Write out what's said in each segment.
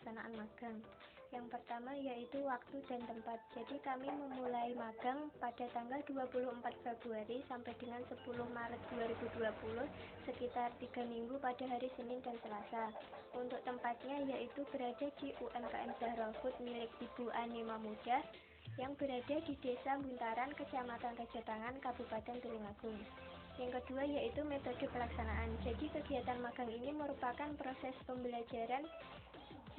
pelaksanaan magang. Yang pertama yaitu waktu dan tempat. Jadi kami memulai magang pada tanggal 24 Februari sampai dengan 10 Maret 2020, sekitar 3 minggu pada hari Senin dan Selasa. Untuk tempatnya yaitu berada di UMKM Zahra Food milik Ibu Ani Mahmudah yang berada di Desa Buntaran, Kecamatan Rajotangan, Kabupaten Tulungagung. Yang kedua yaitu metode pelaksanaan. Jadi kegiatan magang ini merupakan proses pembelajaran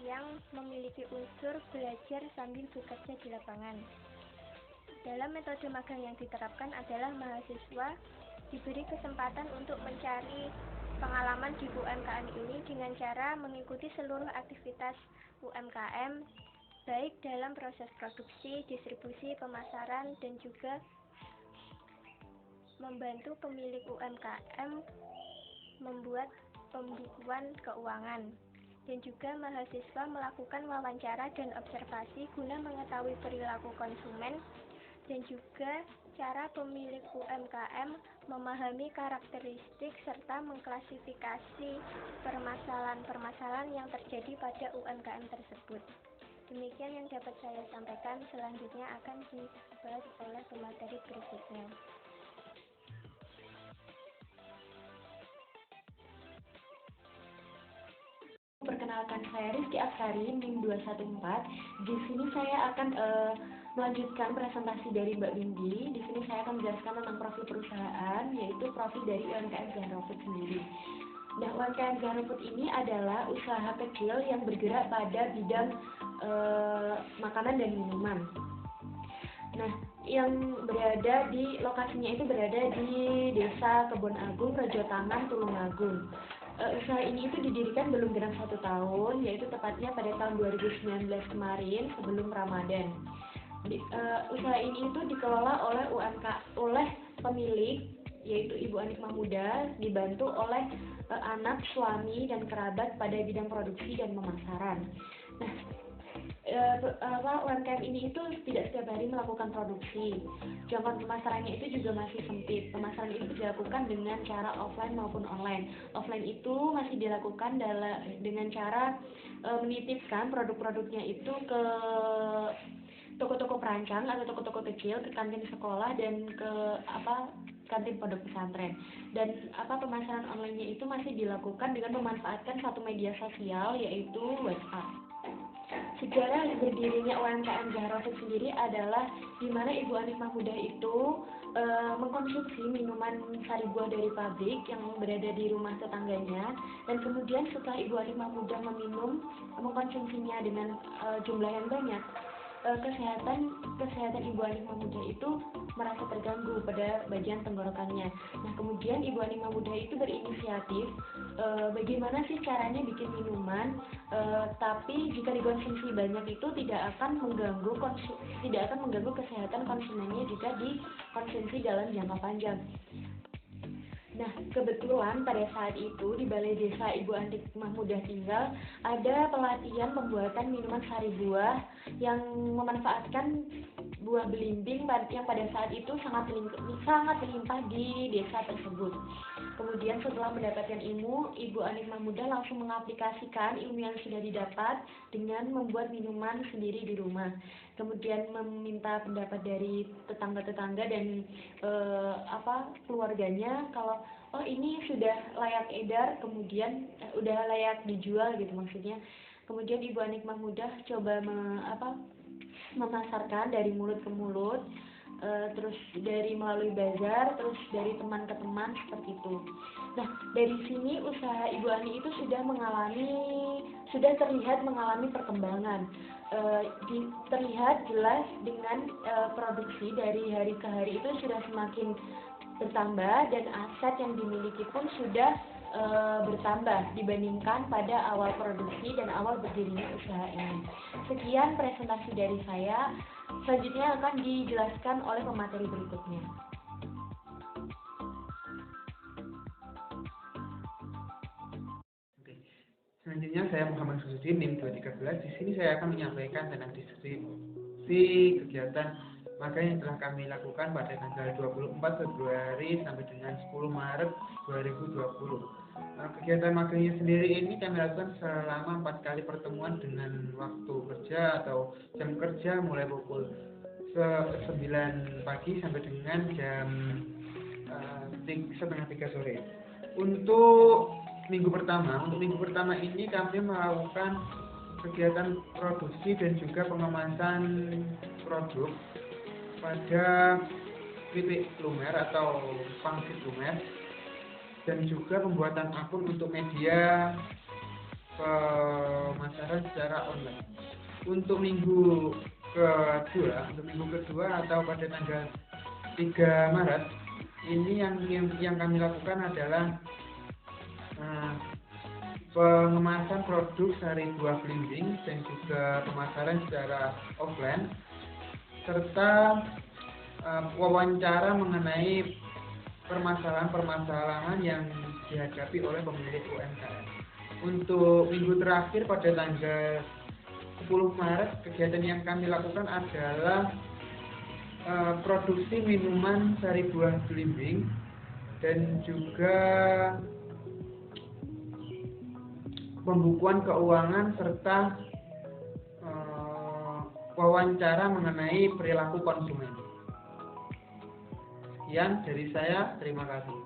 yang memiliki unsur belajar sambil bekerja di lapangan. Dalam metode magang yang diterapkan adalah mahasiswa diberi kesempatan untuk mencari pengalaman di UMKM ini dengan cara mengikuti seluruh aktivitas UMKM, baik dalam proses produksi, distribusi, pemasaran, dan juga membantu pemilik UMKM membuat pembukuan keuangan. Dan juga mahasiswa melakukan wawancara dan observasi guna mengetahui perilaku konsumen dan juga cara pemilik UMKM memahami karakteristik serta mengklasifikasi permasalahan-permasalahan yang terjadi pada UMKM tersebut. Demikian yang dapat saya sampaikan, selanjutnya akan dibahas oleh pemateri berikutnya. Perkenalkan, saya Rizky Aksari, NIM 214. Di sini saya akan melanjutkan presentasi dari Mbak Windy. Di sini saya akan menjelaskan tentang profil perusahaan, yaitu profil dari UMKM Zahra Food sendiri. Nah, UMKM Zahra Food ini adalah usaha kecil yang bergerak pada bidang makanan dan minuman. Nah, yang berada di lokasinya itu berada di Desa Kebon Agung, Rajotangan, Tulungagung. Usaha ini itu didirikan belum genap 1 tahun, yaitu tepatnya pada tahun 2019 kemarin sebelum Ramadan. Usaha ini itu dikelola oleh pemilik, yaitu Ibu Ani Mahmudah, dibantu oleh anak, suami, dan kerabat pada bidang produksi dan pemasaran. Nah, UMKM ini itu tidak setiap hari melakukan produksi. Jangkauan pemasarannya itu juga masih sempit. Pemasaran itu dilakukan dengan cara offline maupun online. Offline itu masih dilakukan dengan cara menitipkan produk-produknya itu ke toko-toko perancang atau toko-toko kecil, ke kantin sekolah dan ke kantin pondok pesantren. Dan pemasaran online-nya itu masih dilakukan dengan memanfaatkan satu media sosial, yaitu WhatsApp. Sejarah berdirinya UMKM Zahra Food sendiri adalah di mana Ibu Ani Mahmudah itu mengkonsumsi minuman sari buah dari pabrik yang berada di rumah tetangganya, dan kemudian setelah Ibu Ani Mahmudah mengkonsumsinya dengan jumlah yang banyak, kesehatan Ibu Ani Mahmudah itu merasa terganggu pada bagian tenggorokannya. Nah, kemudian Ibu Ani Mahmudah itu berinisiatif bagaimana sih caranya bikin minuman tapi jika dikonsumsi banyak itu tidak akan mengganggu kesehatan konsumennya jika dikonsumsi dalam jangka panjang. Nah, kebetulan pada saat itu di Balai Desa Ibu Ani Mahmudah tinggal ada pelatihan pembuatan minuman sari buah yang memanfaatkan buah belimbing yang pada saat itu sangat melimpah di desa tersebut. Kemudian setelah mendapatkan ilmu, Ibu Ani Mahmudah langsung mengaplikasikan ilmu yang sudah didapat dengan membuat minuman sendiri di rumah. Kemudian meminta pendapat dari tetangga-tetangga dan keluarganya kalau ini sudah layak edar, kemudian udah layak dijual gitu maksudnya. Kemudian Ibu Ani Mahmudah coba memasarkan dari mulut ke mulut, terus dari melalui bazar, terus dari teman ke teman seperti itu. Nah, dari sini usaha Ibu Ani itu sudah terlihat mengalami perkembangan. Terlihat jelas dengan produksi dari hari ke hari itu sudah semakin bertambah dan aset yang dimiliki pun sudah bertambah dibandingkan pada awal produksi dan awal berdirinya usaha ini. Sekian presentasi dari saya. Selanjutnya akan dijelaskan oleh pemateri berikutnya. Selanjutnya saya Muhammad Susudin, NIM 213. Di sini saya akan menyampaikan tentang deskripsi kegiatan magang yang telah kami lakukan pada tanggal 24 Februari sampai dengan 10 Maret 2020. Kegiatan magangnya sendiri ini kami lakukan selama 4 kali pertemuan dengan waktu kerja atau jam kerja mulai pukul 9 pagi sampai dengan jam setengah 3 sore. Untuk minggu pertama ini kami melakukan kegiatan produksi dan juga pengemasan produk pada titik lumer atau pangsit lumer, dan juga pembuatan akun untuk media pemasaran secara online. Untuk minggu kedua atau pada tanggal 3 Maret ini yang kami lakukan adalah pengemasan produk sari buah belimbing dan juga pemasaran secara offline, serta wawancara mengenai permasalahan-permasalahan yang dihadapi oleh pemilik UMKM. Untuk minggu terakhir pada tanggal 10 Maret, kegiatan yang kami lakukan adalah produksi minuman sari buah belimbing dan juga pembukuan keuangan serta wawancara mengenai perilaku konsumen. Sekian dari saya, terima kasih.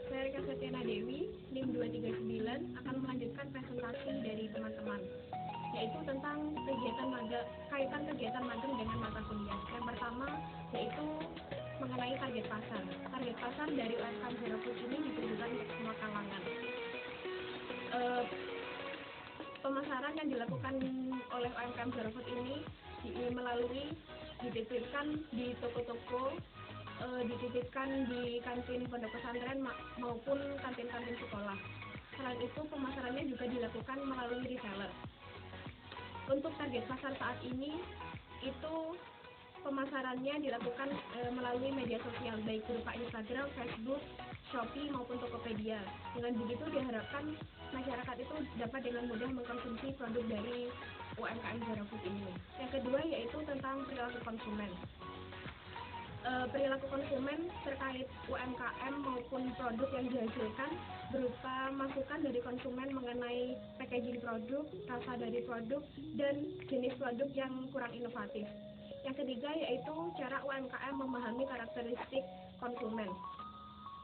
Saya Rika Septiana Dewi, NIM 239, akan melanjutkan presentasi dari teman-teman, yaitu tentang kaitan kegiatan magang dengan mata kuliah. Yang pertama yaitu mengenai target pasar. Target pasar dari UMKM Zero Food ini ditujukan untuk semua kalangan. Pemasaran yang dilakukan oleh UMKM Zero Food ini melalui dititipkan di toko-toko, dititipkan di kantin pondok pesantren maupun kantin-kantin sekolah. Selain itu, pemasarannya juga dilakukan melalui reseller. Untuk target pasar saat ini itu pemasarannya dilakukan melalui media sosial, baik berupa Instagram, Facebook, Shopee maupun Tokopedia. Dengan begitu diharapkan masyarakat itu dapat dengan mudah mengkonsumsi produk dari UMKM Zero Food ini. Yang kedua yaitu tentang perilaku konsumen. Perilaku konsumen terkait UMKM maupun produk yang dihasilkan berupa masukan dari konsumen mengenai packaging produk, rasa dari produk, dan jenis produk yang kurang inovatif. Yang ketiga yaitu cara UMKM memahami karakteristik konsumen.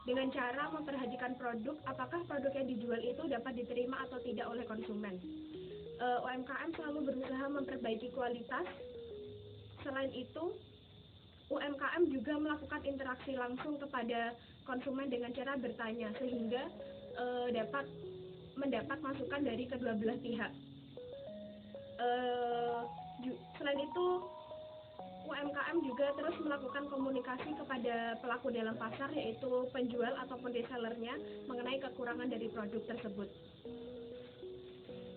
Dengan cara memperhatikan produk, apakah produk yang dijual itu dapat diterima atau tidak oleh konsumen. UMKM selalu berusaha memperbaiki kualitas. Selain itu, UMKM juga melakukan interaksi langsung kepada konsumen dengan cara bertanya, sehingga dapat mendapat masukan dari kedua belah pihak. Selain itu, UMKM juga terus melakukan komunikasi kepada pelaku dalam pasar, yaitu penjual ataupun resellernya, mengenai kekurangan dari produk tersebut.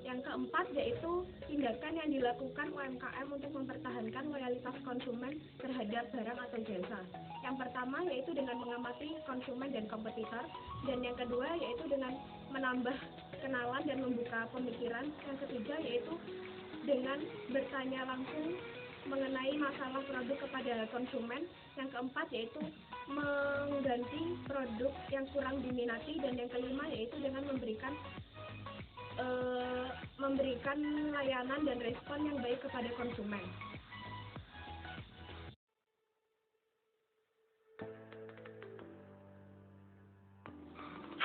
Yang keempat yaitu tindakan yang dilakukan UMKM untuk mempertahankan loyalitas konsumen terhadap barang atau jasa. Yang pertama yaitu dengan mengamati konsumen dan kompetitor, dan yang kedua yaitu dengan menambah kenalan dan membuka pemikiran. Yang ketiga yaitu dengan bertanya langsung mengenai masalah produk kepada konsumen. Yang keempat yaitu mengganti produk yang kurang diminati, dan yang kelima yaitu dengan memberikan layanan dan respon yang baik kepada konsumen.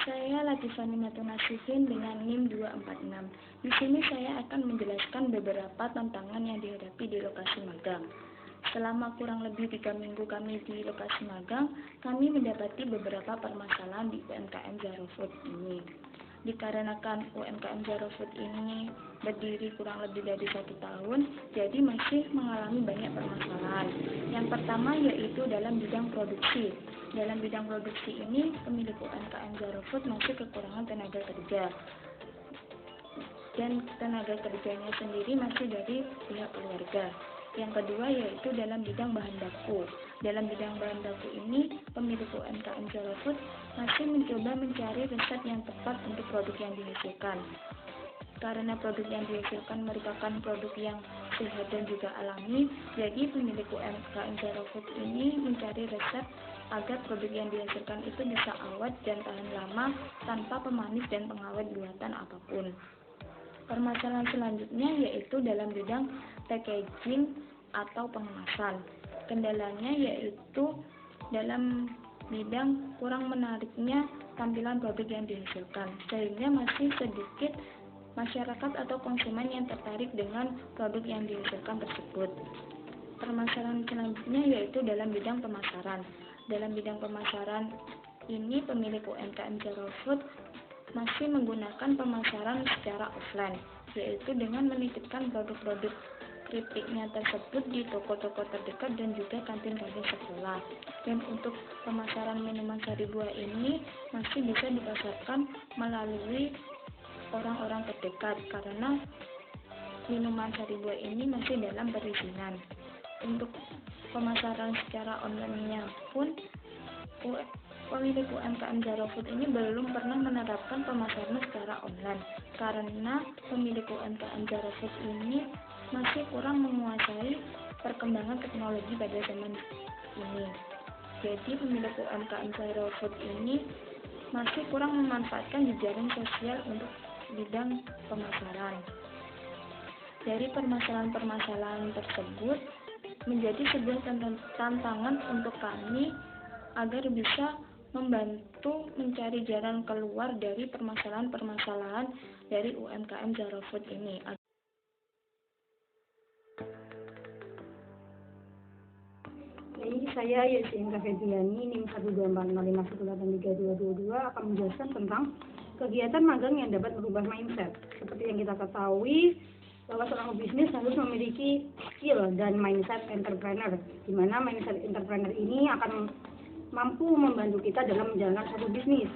Saya Latifani Matunasifin dengan NIM 246. Di sini saya akan menjelaskan beberapa tantangan yang dihadapi di lokasi magang. Selama kurang lebih 3 minggu kami di lokasi magang, kami mendapati beberapa permasalahan di UMKM Zero Food ini. Dikarenakan UMKM Zero Food ini berdiri kurang lebih dari 1 tahun, jadi masih mengalami banyak permasalahan. Yang pertama yaitu dalam bidang produksi. Dalam bidang produksi ini, pemilik UMKM Zero Food masih kekurangan tenaga kerja. Dan tenaga kerjanya sendiri masih dari pihak keluarga. Yang kedua yaitu dalam bidang bahan baku. Dalam bidang bahan baku ini, pemilik UMKM Zero Food masih mencoba mencari resep yang tepat untuk produk yang dihasilkan. Karena produk yang dihasilkan merupakan produk yang sehat dan juga alami. Jadi pemilik UMKM Zero Food ini mencari resep agar produk yang dihasilkan itu bisa awet dan tahan lama tanpa pemanis dan pengawet buatan apapun. Permasalahan selanjutnya yaitu dalam bidang packaging atau pengemasan. Kendalanya yaitu dalam bidang kurang menariknya tampilan produk yang dihasilkan, sehingga masih sedikit masyarakat atau konsumen yang tertarik dengan produk yang dihasilkan tersebut. Permasalahan selanjutnya yaitu dalam bidang pemasaran. Dalam bidang pemasaran ini pemilik UMKM Zero Food masih menggunakan pemasaran secara offline, yaitu dengan menitipkan produk-produk keripiknya tersebut di toko-toko terdekat dan juga kantin-kantin sekolah. Dan untuk pemasaran minuman sari buah ini masih bisa dipasarkan melalui orang-orang terdekat karena minuman sari buah ini masih dalam perizinan. Untuk pemasaran secara online-nya pun pemilik UMKM Zero Food ini belum pernah menerapkan pemasaran secara online karena pemilik UMKM Zero Food ini masih kurang menguasai perkembangan teknologi pada zaman ini. Jadi pemilik UMKM Zero Food ini masih kurang memanfaatkan jejaring sosial untuk bidang pemasaran. Dari permasalahan-permasalahan tersebut menjadi sebuah tantangan untuk kami agar bisa membantu mencari jalan keluar dari permasalahan-permasalahan dari UMKM Zero Food ini. Ini saya Yesi Febriani, NIM 12405183222 akan menjelaskan tentang kegiatan magang yang dapat merubah mindset. Seperti yang kita ketahui, bahwa seorang bisnis harus memiliki skill dan mindset entrepreneur, di mana mindset entrepreneur ini akan mampu membantu kita dalam menjalankan suatu bisnis.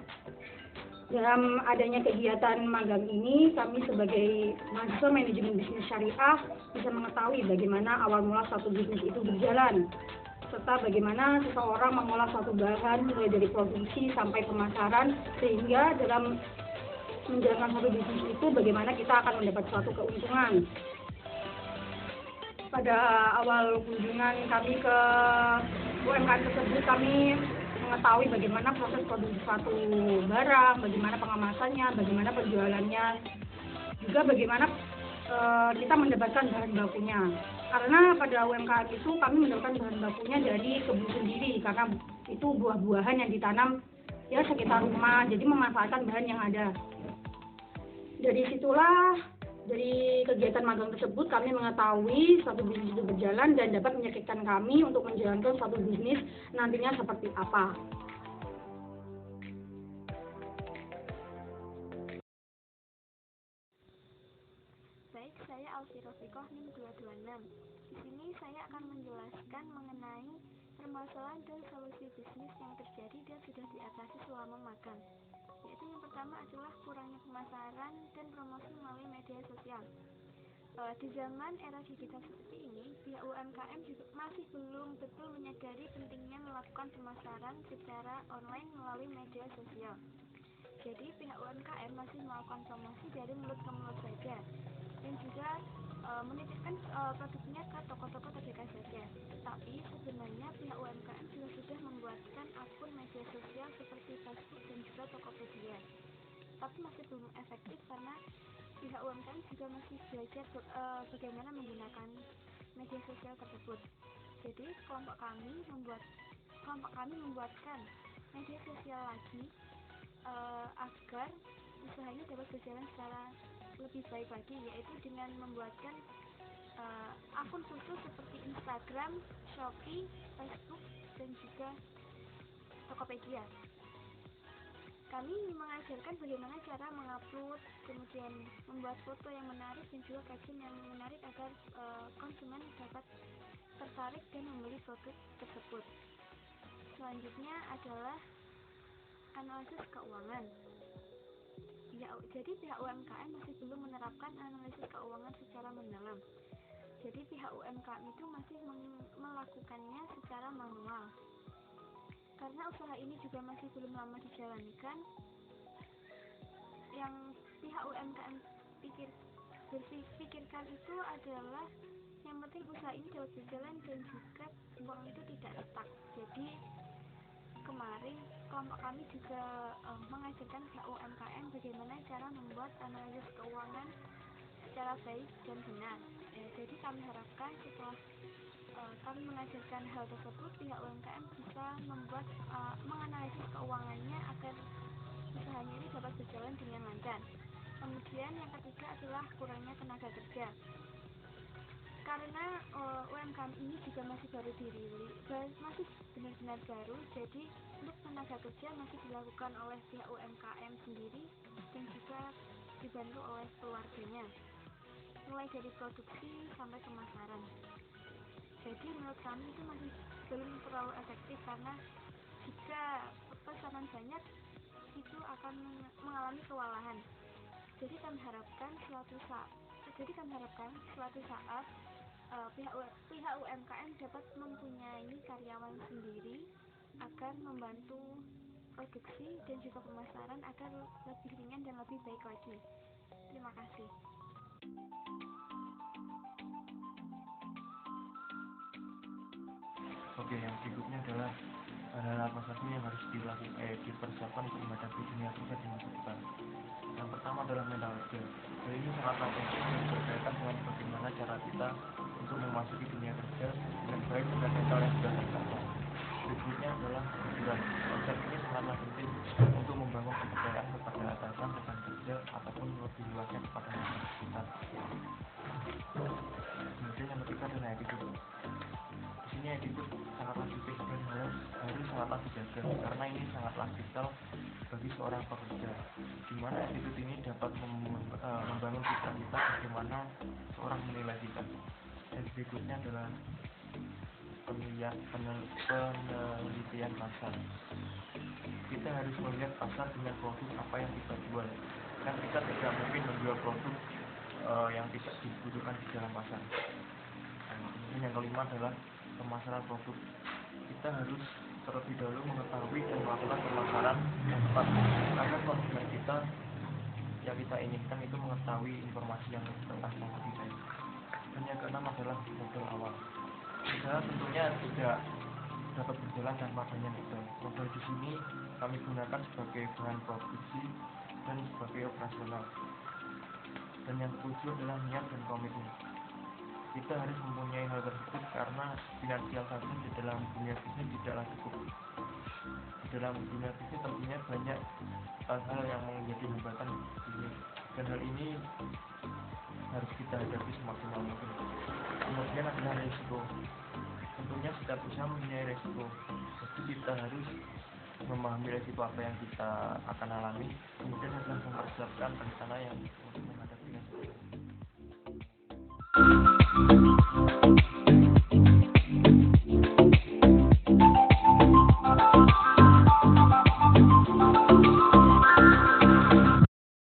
Dalam adanya kegiatan magang ini, kami sebagai mahasiswa manajemen bisnis syariah bisa mengetahui bagaimana awal mula suatu bisnis itu berjalan, serta bagaimana seseorang mengolah suatu bahan mulai dari produksi sampai pemasaran, sehingga dalam menjalankan suatu bisnis itu bagaimana kita akan mendapat suatu keuntungan. Pada awal kunjungan kami ke UMKM tersebut, kami mengetahui bagaimana proses produksi suatu barang, bagaimana pengemasannya, bagaimana penjualannya, juga bagaimana kita mendapatkan bahan bakunya. Karena pada UMKM itu kami mendapatkan bahan bakunya dari kebun sendiri, karena itu buah-buahan yang ditanam ya sekitar rumah, jadi memanfaatkan bahan yang ada. Dari situlah, dari kegiatan magang tersebut kami mengetahui suatu bisnis itu berjalan dan dapat meyakinkan kami untuk menjalankan suatu bisnis nantinya seperti apa. Baik, saya Alfi Rofikoh NIM 226. Di sini saya akan menjelaskan mengenai permasalahan dan solusi bisnis yang terjadi dan sudah diatasi selama magang. Yaitu yang pertama adalah kurangnya pemasaran dan promosi melalui media sosial. Di zaman era digital seperti ini, pihak UMKM juga masih belum betul menyadari pentingnya melakukan pemasaran secara online melalui media sosial. Jadi pihak UMKM masih melakukan promosi dari mulut ke mulut saja, dan juga menitipkan produknya ke toko-toko terdekat saja. Tetapi sebenarnya pihak UMKM juga sudah membuatkan akun media sosial seperti Facebook dan juga Tokopedia. Tapi masih belum efektif karena pihak UMKM juga masih belajar bagaimana menggunakan media sosial tersebut. Jadi kelompok kami membuatkan media sosial lagi agar usahanya dapat berjalan secara lebih baik lagi, yaitu dengan membuatkan akun khusus seperti Instagram, Shopee, Facebook, dan juga Tokopedia. Kami mengajarkan bagaimana cara mengupload, kemudian membuat foto yang menarik dan juga caption yang menarik agar konsumen dapat tertarik dan membeli produk tersebut. Selanjutnya adalah analisis keuangan. Jadi pihak UMKM masih belum menerapkan analisis keuangan secara mendalam. Jadi pihak UMKM itu masih melakukannya secara manual. Karena usaha ini juga masih belum lama dijalankan, yang pihak UMKM pikirkan itu adalah yang penting usaha ini dapat berjalan dan juga uang itu tidak retak. Jadi kemarin kelompok kami juga mengajarkan pihak UMKM bagaimana cara membuat analisis keuangan secara baik dan benar. Jadi kami harapkan setelah kami mengajarkan hal tersebut, pihak UMKM bisa membuat menganalisis keuangannya agar usahanya ini dapat berjalan dengan lancar. Kemudian yang ketiga adalah kurangnya tenaga kerja. Karena UMKM ini juga masih baru dirilis, masih benar-benar baru, jadi untuk tenaga kerja masih dilakukan oleh pihak UMKM sendiri dan juga dibantu oleh keluarganya, mulai dari produksi sampai pemasaran. Jadi menurut kami itu masih belum terlalu efektif karena jika pesanan banyak itu akan mengalami kewalahan. Jadi kami harapkan suatu saat pihak UMKM dapat mempunyai karyawan sendiri agar membantu produksi dan juga pemasaran agar lebih ringan dan lebih baik lagi. Terima kasih. Oke, yang berikutnya adalah hal apa saja yang harus dipersiapkan untuk menghadapi dunia kerja di masa depan. Yang pertama adalah mental skill. Hal ini sangatlah penting dan berkaitan dengan bagaimana cara kita untuk memasuki dunia kerja dengan baik dan mental yang sudah tertata. Berikutnya adalah kejujuran. Konsep ini sangatlah penting untuk membangun kepercayaan kepada atasan, rekan kerja, ataupun lebih luasnya kepada masyarakat sekitar. Kemudian yang ketiga adalah attitude. Di sini attitude sangatlah penting dan harus sangatlah dijaga karena ini sangatlah vital bagi seorang pekerja, di mana attitude ini dapat membangun kita bagaimana seorang menilai kita. Dan berikutnya adalah penelitian pasar. Kita harus melihat pasar dengan produk apa yang kita jual, kan kita tidak mungkin menjual produk yang tidak dibutuhkan di dalam pasar. Dan yang kelima adalah pemasaran produk. Kita harus terlebih dahulu mengetahui dan melakukan pemasaran yang tepat agar konsumen kita yang kita inginkan itu mengetahui informasi yang tentang produk kita. Dan yang keenam adalah modal awal. Usaha tentunya tidak dapat berjalan tanpa adanya modal. Modal di sini kami gunakan sebagai bahan produksi dan sebagai operasional. Dan yang ketujuh adalah niat dan komitmen. Kita harus mempunyai hal tersebut karena finansial saja di dalam dunia bisnis tidaklah cukup. Di dalam dunia bisnis tentunya banyak hal-hal yang menjadi hambatan ini, dan hal ini harus kita hadapi semaksimal mungkin. Kemudian adalah risiko. Tentunya setiap usaha mempunyai risiko, jadi kita harus memahami risiko apa yang kita akan alami. Kemudian adalah mempersiapkan rencana yang